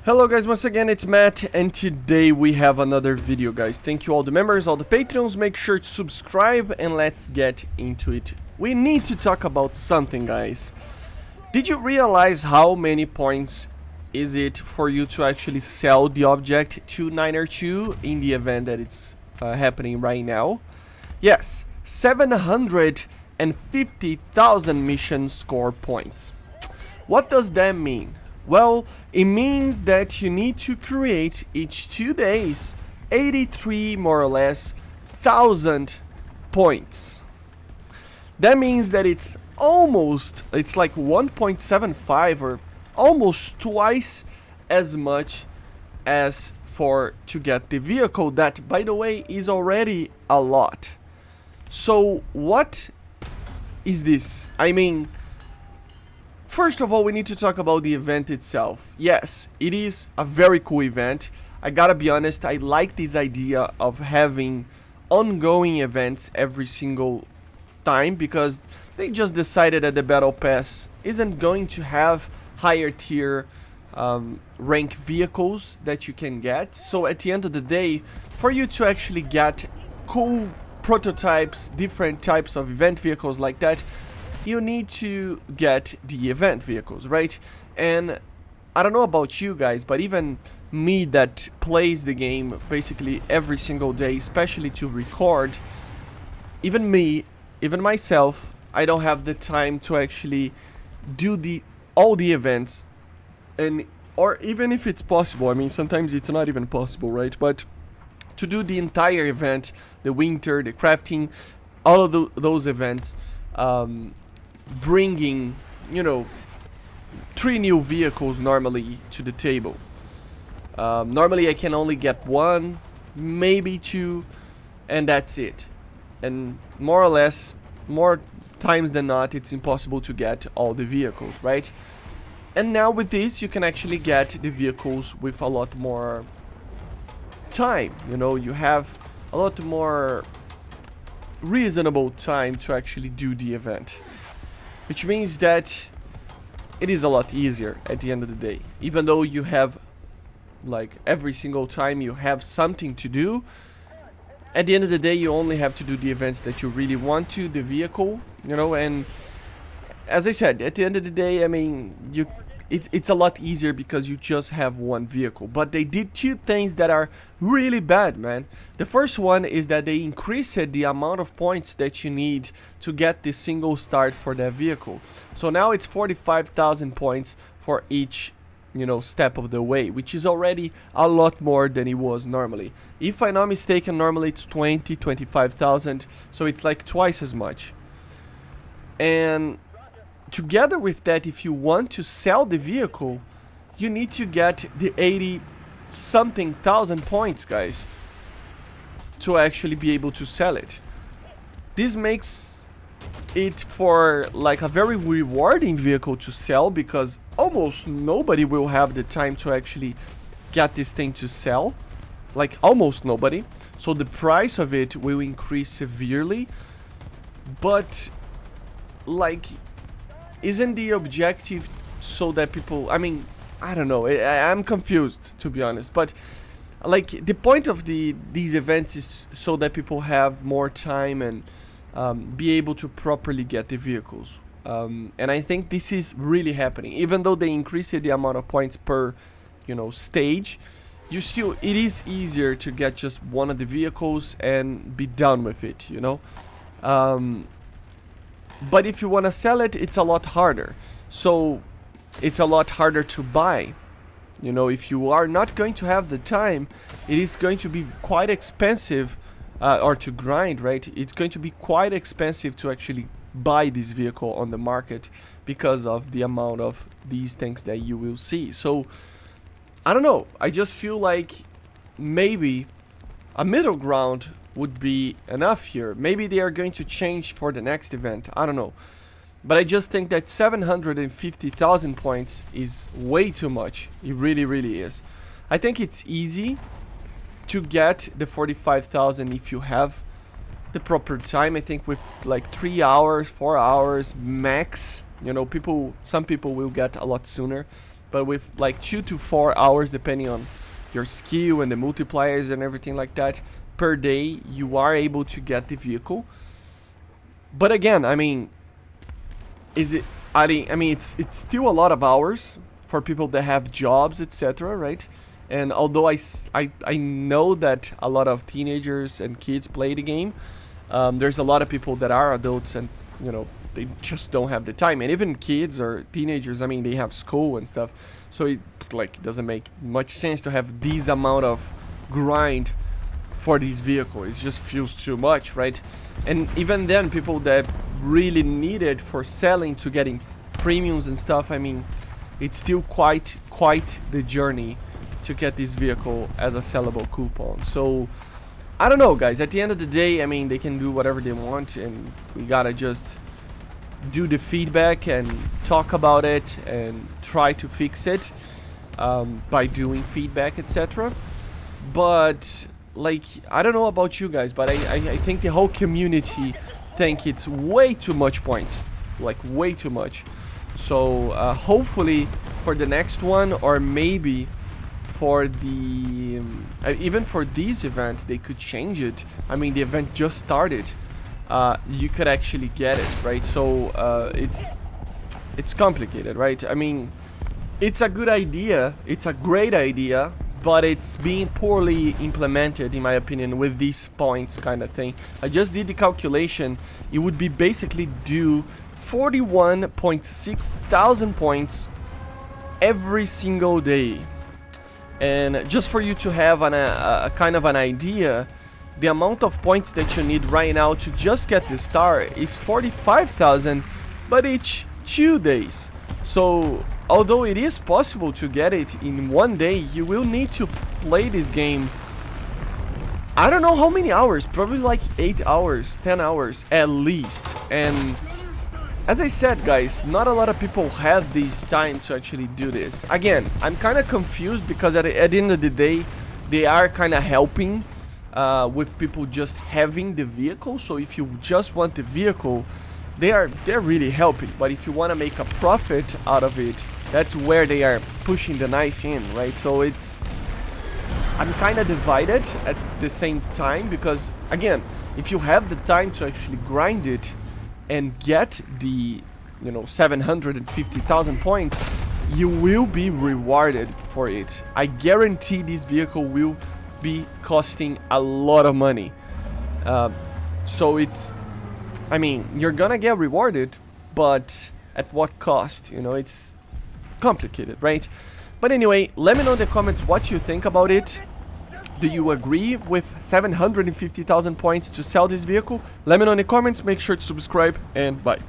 Hello guys, once again it's Matt, and today we have another video, guys. Thank you all the members, all the patrons. Make sure to subscribe and let's get into it. We need to talk about something, guys. Did you realize how many points is it for you to actually sell the object to Niner 2 in the event that it's happening right now? Yes, 750,000 mission score points. What does that mean? Well, it means that you need to create each 2 days 83 more or less 1,000 points. That means that it's like 1.75 or almost twice as much as to get the vehicle, that by the way is already a lot. So what is this? I mean, first of all, we need to talk about the event itself. Yes, it is a very cool event. I gotta be honest, I like this idea of having ongoing events every single time, because they just decided that the Battle Pass isn't going to have higher tier rank vehicles that you can get. So at the end of the day, for you to actually get cool prototypes, different types of event vehicles like that, you need to get the event vehicles, right? And I don't know about you guys, but even me that plays the game basically every single day, especially to record, even myself, I don't have the time to actually do all the events, or even if it's possible, I mean sometimes it's not even possible, right? But to do the entire event, the winter, the crafting, all of those events, bringing, you know, 3 new vehicles normally to the table. Normally I can only get 1, maybe 2, and that's it. And more or less, more times than not, it's impossible to get all the vehicles, right? And now with this, you can actually get the vehicles with a lot more time. You know, you have a lot more reasonable time to actually do the event, which means that it is a lot easier at the end of the day. Even though you have, like, every single time you have something to do, at the end of the day you only have to do the events that you really want to, the vehicle, you know. And as I said, at the end of the day, I mean, it's a lot easier because you just have 1 vehicle. But they did 2 things that are really bad, man. The first one is that they increased the amount of points that you need to get the single start for that vehicle. So now it's 45,000 points for each, you know, step of the way, which is already a lot more than it was normally. If I'm not mistaken, normally it's 25,000, so it's like twice as much. And together with that, if you want to sell the vehicle, you need to get the 80-something thousand points, guys, to actually be able to sell it. This makes it for like a very rewarding vehicle to sell, because almost nobody will have the time to actually get this thing to sell, like almost nobody. So the price of it will increase severely. But like, isn't the objective so that people, I mean, I don't know, I'm confused, to be honest, but like the point of these events is so that people have more time and be able to properly get the vehicles. And I think this is really happening. Even though they increased the amount of points per, you know, stage, it is easier to get just 1 of the vehicles and be done with it, you know. But if you want to sell it, it's a lot harder. So it's a lot harder to buy. You know, if you are not going to have the time, it is going to be quite expensive, or to grind, right? It's going to be quite expensive to actually buy this vehicle on the market because of the amount of these things that you will see. So I don't know, I just feel like maybe a middle ground would be enough here. Maybe they are going to change for the next event, I don't know. But I just think that 750,000 points is way too much. It really, really is. I think it's easy to get the 45,000 if you have the proper time. I think with like 3 hours, 4 hours max, you know, some people will get a lot sooner. but with like 2 to 4 hours, depending on your skill and the multipliers and everything like that, per day, you are able to get the vehicle. But again, I mean, I mean, it's still a lot of hours for people that have jobs, etc., right? And although I know that a lot of teenagers and kids play the game, there's a lot of people that are adults and, you know, they just don't have the time. And even kids or teenagers, I mean, they have school and stuff, so it like doesn't make much sense to have this amount of grind for this vehicle. It just feels too much, right? And even then, people that really need it for selling to getting premiums and stuff, I mean, it's still quite the journey to get this vehicle as a sellable coupon. So I don't know, guys. At the end of the day, I mean, they can do whatever they want, and we gotta just do the feedback and talk about it and try to fix it by doing feedback, etc. But like, I don't know about you guys, but I think the whole community think it's way too much points, like way too much. So hopefully for the next one, or maybe for the even for this event, they could change it. I mean, the event just started. You could actually get it, right? So it's complicated, right? I mean, it's a good idea, it's a great idea, but it's being poorly implemented, in my opinion, with these points kind of thing. I just did the calculation. It would be basically due 41.6 thousand points every single day. And just for you to have a kind of an idea, the amount of points that you need right now to just get the star is 45,000, but each 2 days. So although it is possible to get it in 1 day, you will need to play this game, I don't know how many hours, probably like 8 hours, 10 hours at least. And as I said, guys, not a lot of people have this time to actually do this. Again, I'm kind of confused because at the end of the day, they are kind of helping with people just having the vehicle. So if you just want the vehicle, they're really helping. But if you want to make a profit out of it, that's where they are pushing the knife in, right? So I'm kind of divided at the same time, because again, if you have the time to actually grind it and get the, you know, 750,000 points, you will be rewarded for it. I guarantee this vehicle will be costing a lot of money. So it's, I mean, you're gonna get rewarded, but at what cost? You know, it's complicated, right? But anyway, let me know in the comments what you think about it. Do you agree with 750,000 points to sell this vehicle? Let me know in the comments. Make sure to subscribe, and bye.